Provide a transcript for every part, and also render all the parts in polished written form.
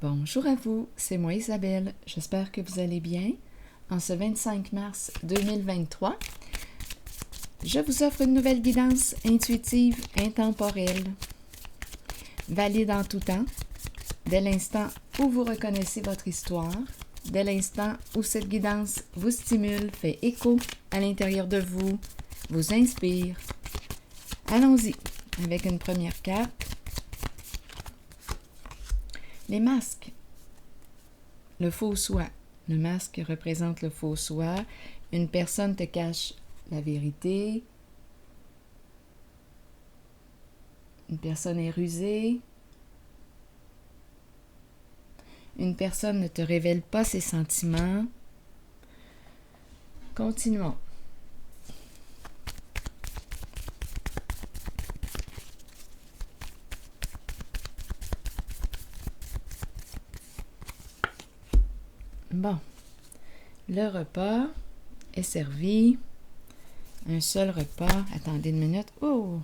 Bonjour à vous, c'est moi Isabelle. J'espère que vous allez bien. En ce 25 mars 2023, je vous offre une nouvelle guidance intuitive, intemporelle, valide en tout temps, dès l'instant où vous reconnaissez votre histoire, dès l'instant où cette guidance vous stimule, fait écho à l'intérieur de vous, vous inspire. Allons-y avec une première carte. Les masques. Le faux soi. Le masque représente le faux soi. Une personne te cache la vérité. Une personne est rusée. Une personne ne te révèle pas ses sentiments. Continuons. Bon, le repas est servi. Un seul repas. Attendez une minute. Oh,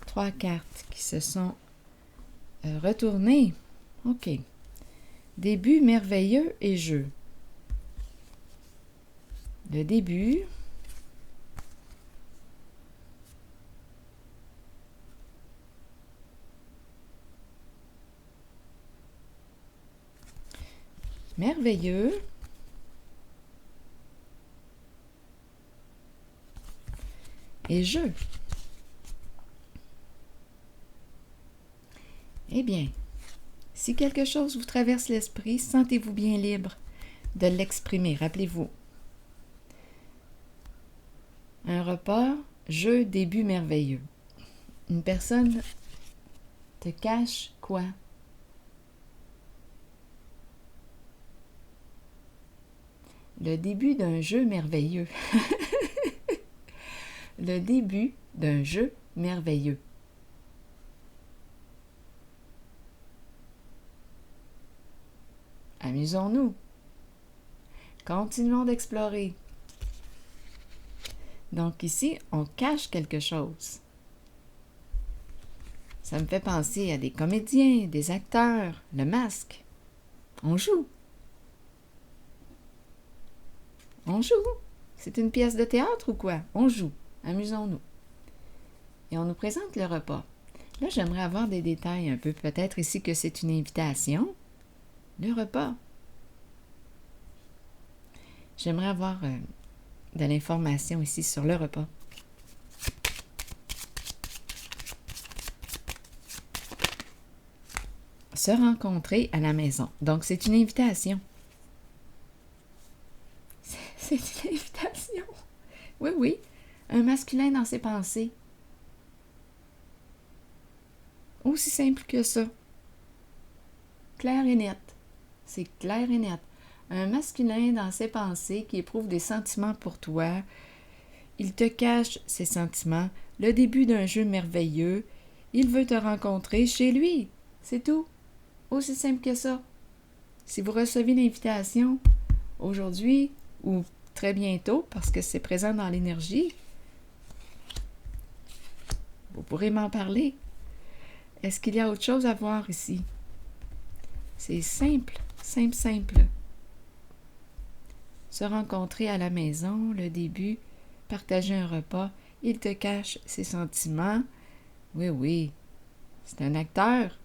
3 cartes qui se sont retournées. OK. Début merveilleux et jeu. Le début. Merveilleux. Et jeu. Eh bien, si quelque chose vous traverse l'esprit, sentez-vous bien libre de l'exprimer. Rappelez-vous. Un repas, jeu, début merveilleux. Une personne te cache quoi? Le début d'un jeu merveilleux. Le début d'un jeu merveilleux. Amusons-nous. Continuons d'explorer. Donc ici, on cache quelque chose. Ça me fait penser à des comédiens, des acteurs, le masque. On joue. On joue. C'est une pièce de théâtre ou quoi? On joue. Amusons-nous. Et on nous présente le repas. Là, j'aimerais avoir des détails un peu. Peut-être ici que c'est une invitation. Le repas. J'aimerais avoir de l'information ici sur le repas. Se rencontrer à la maison. Donc, c'est une invitation. C'est une invitation. Oui, oui. Un masculin dans ses pensées. Aussi simple que ça. Clair et net. C'est clair et net. Un masculin dans ses pensées qui éprouve des sentiments pour toi. Il te cache ses sentiments. Le début d'un jeu merveilleux. Il veut te rencontrer chez lui. C'est tout. Aussi simple que ça. Si vous recevez l'invitation aujourd'hui ou très bientôt, parce que c'est présent dans l'énergie, vous pourrez m'en parler. Est-ce qu'il y a autre chose à voir ici? C'est simple, simple, simple. Se rencontrer à la maison, le début, partager un repas, il te cache ses sentiments. Oui, oui, c'est un acteur.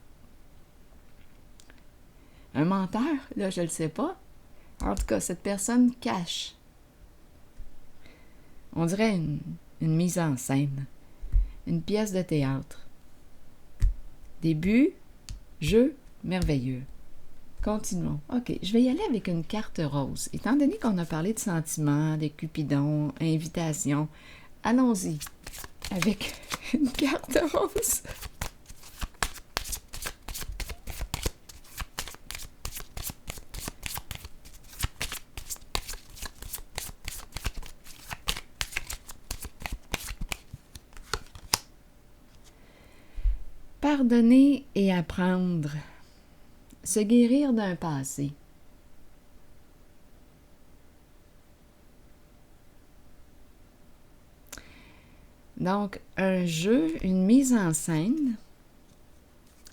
Un menteur, là, je ne le sais pas. En tout cas, cette personne cache. On dirait une mise en scène. Une pièce de théâtre. Début, jeu, merveilleux. Continuons. OK, je vais y aller avec une carte rose. Étant donné qu'on a parlé de sentiments, de cupidons, invitations, allons-y avec une carte rose. Pardonner et apprendre. Se guérir d'un passé. Donc, un jeu, une mise en scène,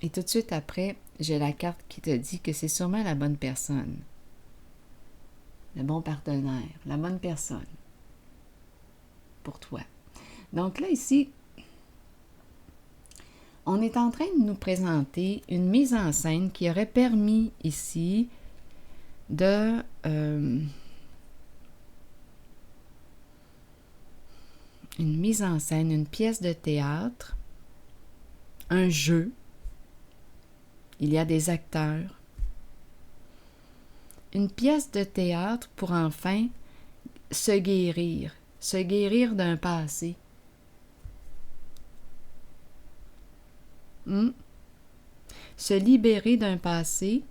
et tout de suite après, j'ai la carte qui te dit que c'est sûrement la bonne personne, le bon partenaire, la bonne personne pour toi. Donc là, ici, on est en train de nous présenter une mise en scène qui aurait permis ici de une mise en scène, une pièce de théâtre, un jeu. Il y a des acteurs. Une pièce de théâtre pour enfin se guérir d'un passé. Se libérer d'un passé,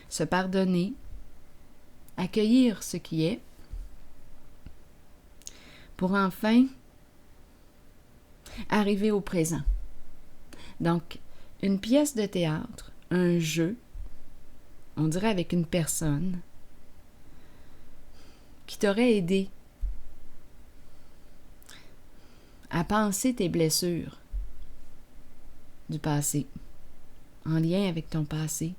se pardonner, accueillir ce qui est, pour enfin arriver au présent. Donc, une pièce de théâtre, un jeu, on dirait avec une personne, qui t'aurait aidé à penser tes blessures du passé, en lien avec ton passé.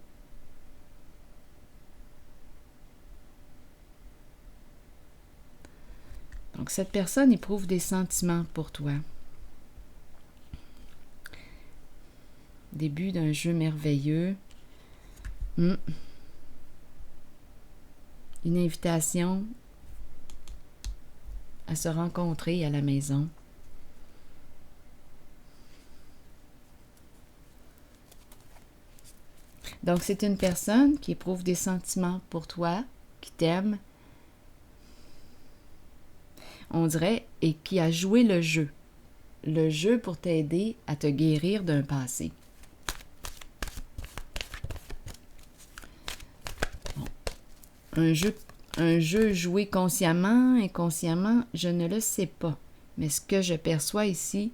Donc, cette personne éprouve des sentiments pour toi. Début d'un jeu merveilleux. Une invitation à se rencontrer à la maison. Donc, c'est une personne qui éprouve des sentiments pour toi, qui t'aime, on dirait, et qui a joué le jeu pour t'aider à te guérir d'un passé. Bon. Un jeu joué consciemment, inconsciemment, je ne le sais pas. Mais ce que je perçois ici,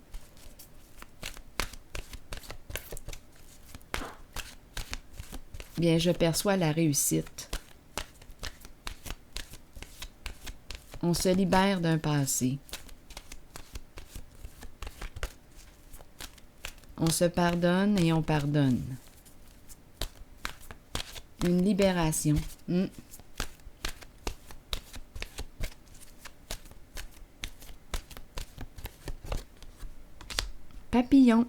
bien, je perçois la réussite. On se libère d'un passé. On se pardonne et on pardonne. Une libération. Papillon.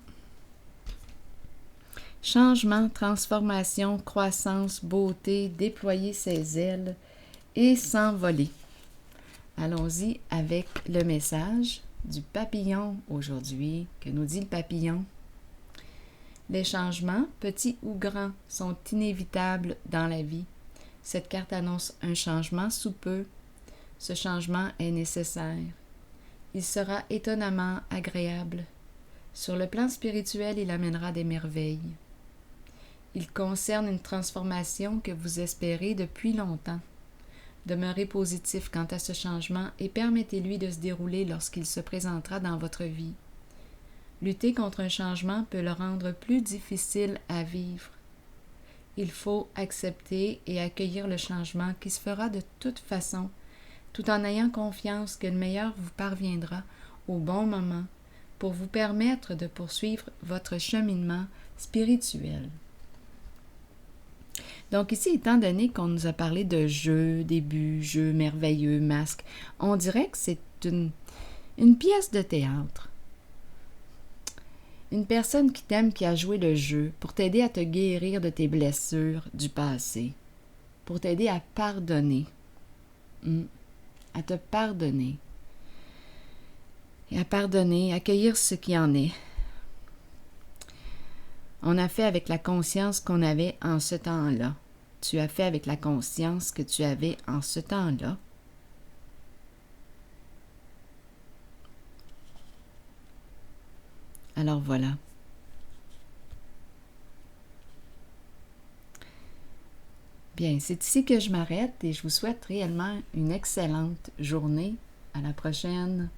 Changement, transformation, croissance, beauté, déployer ses ailes et s'envoler. Allons-y avec le message du papillon aujourd'hui. Que nous dit le papillon? Les changements, petits ou grands, sont inévitables dans la vie. Cette carte annonce un changement sous peu. Ce changement est nécessaire. Il sera étonnamment agréable. Sur le plan spirituel, il amènera des merveilles. Il concerne une transformation que vous espérez depuis longtemps. Demeurez positif quant à ce changement et permettez-lui de se dérouler lorsqu'il se présentera dans votre vie. Lutter contre un changement peut le rendre plus difficile à vivre. Il faut accepter et accueillir le changement qui se fera de toute façon, tout en ayant confiance que le meilleur vous parviendra au bon moment pour vous permettre de poursuivre votre cheminement spirituel. Donc ici, étant donné qu'on nous a parlé de jeu, début, jeu merveilleux, masque, on dirait que c'est une pièce de théâtre. Une personne qui t'aime, qui a joué le jeu pour t'aider à te guérir de tes blessures du passé, pour t'aider à pardonner, à te pardonner, et à pardonner, accueillir ce qui en est. On a fait avec la conscience qu'on avait en ce temps-là. Tu as fait avec la conscience que tu avais en ce temps-là. Alors voilà. Bien, c'est ici que je m'arrête et je vous souhaite réellement une excellente journée. À la prochaine.